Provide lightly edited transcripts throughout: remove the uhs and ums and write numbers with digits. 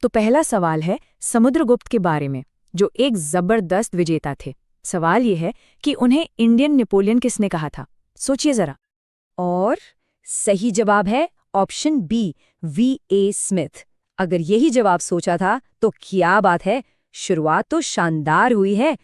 तो पहला सवाल है समुद्रगुप्त के बारे में, जो एक जबरदस्त विजेता थे। सवाल ये है कि उन्हें इंडियन नेपोलियन किसने कहा था? सोचिए जरा। और सही जवाब है ऑप्शन बी, V.A. स्मिथ। अगर यही जवाब सोचा था तो क्या बात है, शुरुआत तो शानदार हुई है।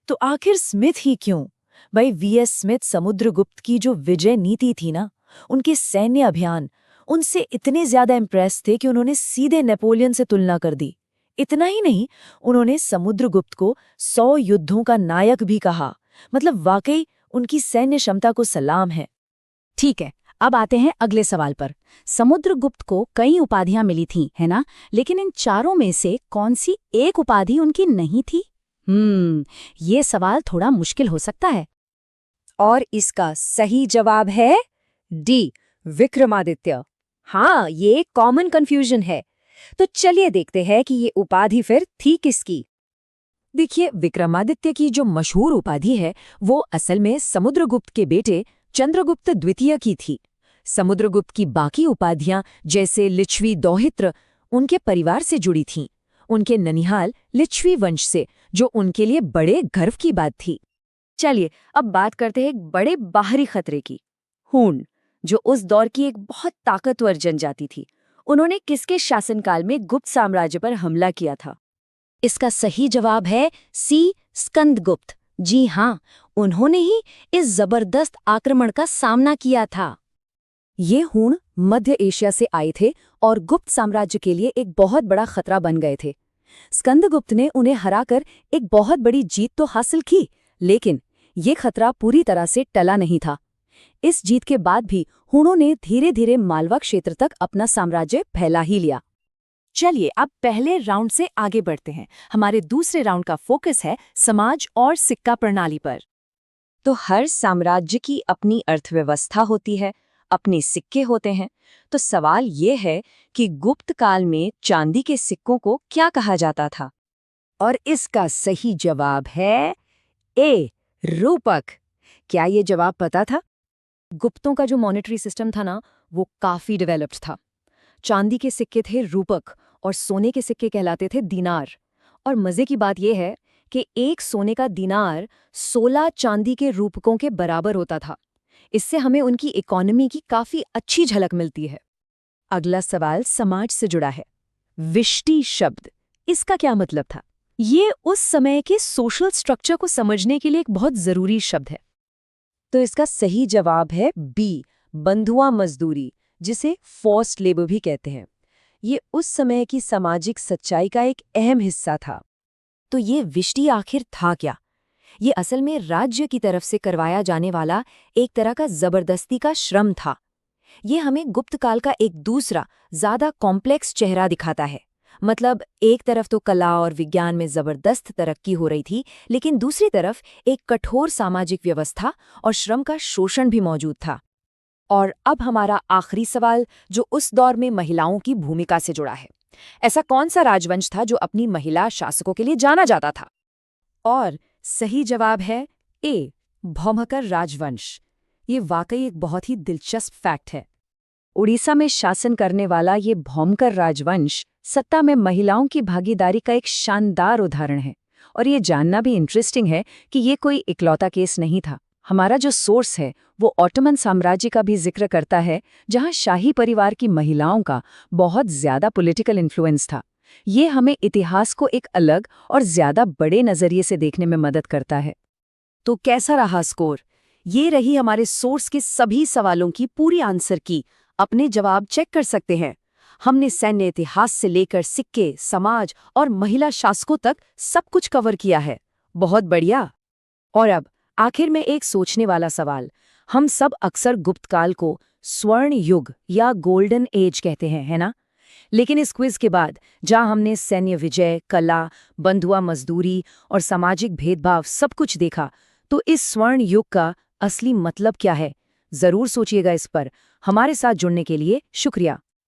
तो आखिर स्मिथ ही क्यों? भाई V.S. स्मिथ समुद्रगुप्त की जो विजय नीति थी ना, उनके सैन्य अभियान उनसे इतने ज्यादा इम्प्रेस थे कि उन्होंने सीधे नेपोलियन से तुलना कर दी। इतना ही नहीं, उन्होंने समुद्रगुप्त को 100 युद्धों का नायक भी कहा। मतलब वाकई उनकी सैन्य क्षमता को सलाम है। ठीक है, अब आते हैं अगले सवाल पर। समुद्रगुप्त को कई उपाधियां मिली थीं, है ना? लेकिन इन चारों में से कौन सी एक उपाधि उनकी नहीं थी? ये सवाल थोड़ा मुश्किल हो सकता है। और इसका सही जवाब है डी, विक्रमादित्य। हाँ, ये एक कॉमन कंफ्यूजन है। तो चलिए देखते हैं कि ये उपाधि फिर थी किसकी। देखिए, विक्रमादित्य की जो मशहूर उपाधि है वो असल में समुद्रगुप्त के बेटे चंद्रगुप्त द्वितीय की थी। समुद्रगुप्त की बाकी उपाधियां जैसे लिच्छवी दौहित्र उनके परिवार से जुड़ी थीं, उनके ननिहाल लिच्छवी वंश से, जो उनके लिए बड़े गर्व की बात थी। चलिए अब बात करते हैं एक बड़े बाहरी खतरे की, हूण, जो उस दौर की एक बहुत ताकतवर जनजाति थी। उन्होंने किसके शासनकाल में गुप्त साम्राज्य पर हमला किया था? इसका सही जवाब है सी, स्कंदगुप्त। जी हाँ, उन्होंने ही इस जबरदस्त आक्रमण का सामना किया था। ये हूण मध्य एशिया से आए थे और गुप्त साम्राज्य के लिए एक बहुत बड़ा खतरा बन गए थे। स्कंदगुप्त ने उन्हें हराकर एक बहुत बड़ी जीत तो हासिल की, लेकिन ये खतरा पूरी तरह से टला नहीं था। इस जीत के बाद भी हूणों ने धीरे धीरे मालवा क्षेत्र तक अपना साम्राज्य फैला ही लिया। चलिए अब पहले राउंड से आगे बढ़ते हैं। हमारे दूसरे राउंड का फोकस है समाज और सिक्का प्रणाली पर। तो हर साम्राज्य की अपनी अर्थव्यवस्था होती है, अपने सिक्के होते हैं। तो सवाल ये है कि गुप्त काल में चांदी के सिक्कों को क्या कहा जाता था? और इसका सही जवाब है ए, रूपक। क्या ये जवाब पता था? गुप्तों का जो मॉनेटरी सिस्टम था ना, वो काफी डेवलप्ड था। चांदी के सिक्के थे रूपक और सोने के सिक्के कहलाते थे दीनार। और मजे की बात यह है कि एक सोने का दीनार 16 चांदी के रूपकों के बराबर होता था। इससे हमें उनकी इकोनॉमी की काफी अच्छी झलक मिलती है। अगला सवाल समाज से जुड़ा है। विष्टि शब्द, इसका क्या मतलब था? ये उस समय के सोशल स्ट्रक्चर को समझने के लिए एक बहुत जरूरी शब्द है। तो इसका सही जवाब है बी, बंधुआ मजदूरी, जिसे फोर्स्ड लेबर भी कहते हैं। ये उस समय की सामाजिक सच्चाई का एक अहम हिस्सा था। तो ये विष्टि आखिर था क्या? ये असल में राज्य की तरफ से करवाया जाने वाला एक तरह का जबरदस्ती का श्रम था। ये हमें गुप्त काल का एक दूसरा, ज्यादा कॉम्प्लेक्स चेहरा दिखाता है। मतलब एक तरफ तो कला और विज्ञान में जबरदस्त तरक्की हो रही थी, लेकिन दूसरी तरफ एक कठोर सामाजिक व्यवस्था और श्रम का शोषण भी मौजूद था। और अब हमारा आखिरी सवाल, जो उस दौर में महिलाओं की भूमिका से जुड़ा है। ऐसा कौन सा राजवंश था जो अपनी महिला शासकों के लिए जाना जाता था? और सही जवाब है ए, भौमकर राजवंश। ये वाकई एक बहुत ही दिलचस्प फैक्ट है। उड़ीसा में शासन करने वाला ये भौमकर राजवंश सत्ता में महिलाओं की भागीदारी का एक शानदार उदाहरण है। और ये जानना भी इंटरेस्टिंग है कि ये कोई इकलौता केस नहीं था। हमारा जो सोर्स है वो ऑटोमन साम्राज्य का भी जिक्र करता है, जहां शाही परिवार की महिलाओं का बहुत ज्यादा पॉलिटिकल इन्फ्लुएंस था। ये हमें इतिहास को एक अलग और ज्यादा बड़े नजरिए से देखने में मदद करता है। तो कैसा रहा स्कोर? ये रही हमारे सोर्स के सभी सवालों की पूरी आंसर की। अपने जवाब चेक कर सकते हैं। हमने सैन्य इतिहास से लेकर सिक्के, समाज और महिला शासकों तक सब कुछ कवर किया है। बहुत बढ़िया। और अब आखिर में एक सोचने वाला सवाल। हम सब अक्सर गुप्त काल को स्वर्ण युग या गोल्डन एज कहते हैं, है ना? लेकिन इस क्विज के बाद, जहां हमने सैन्य विजय, कला, बंधुआ मजदूरी और सामाजिक भेदभाव सब कुछ देखा, तो इस स्वर्ण युग का असली मतलब क्या है? जरूर सोचिएगा इस पर। हमारे साथ जुड़ने के लिए शुक्रिया।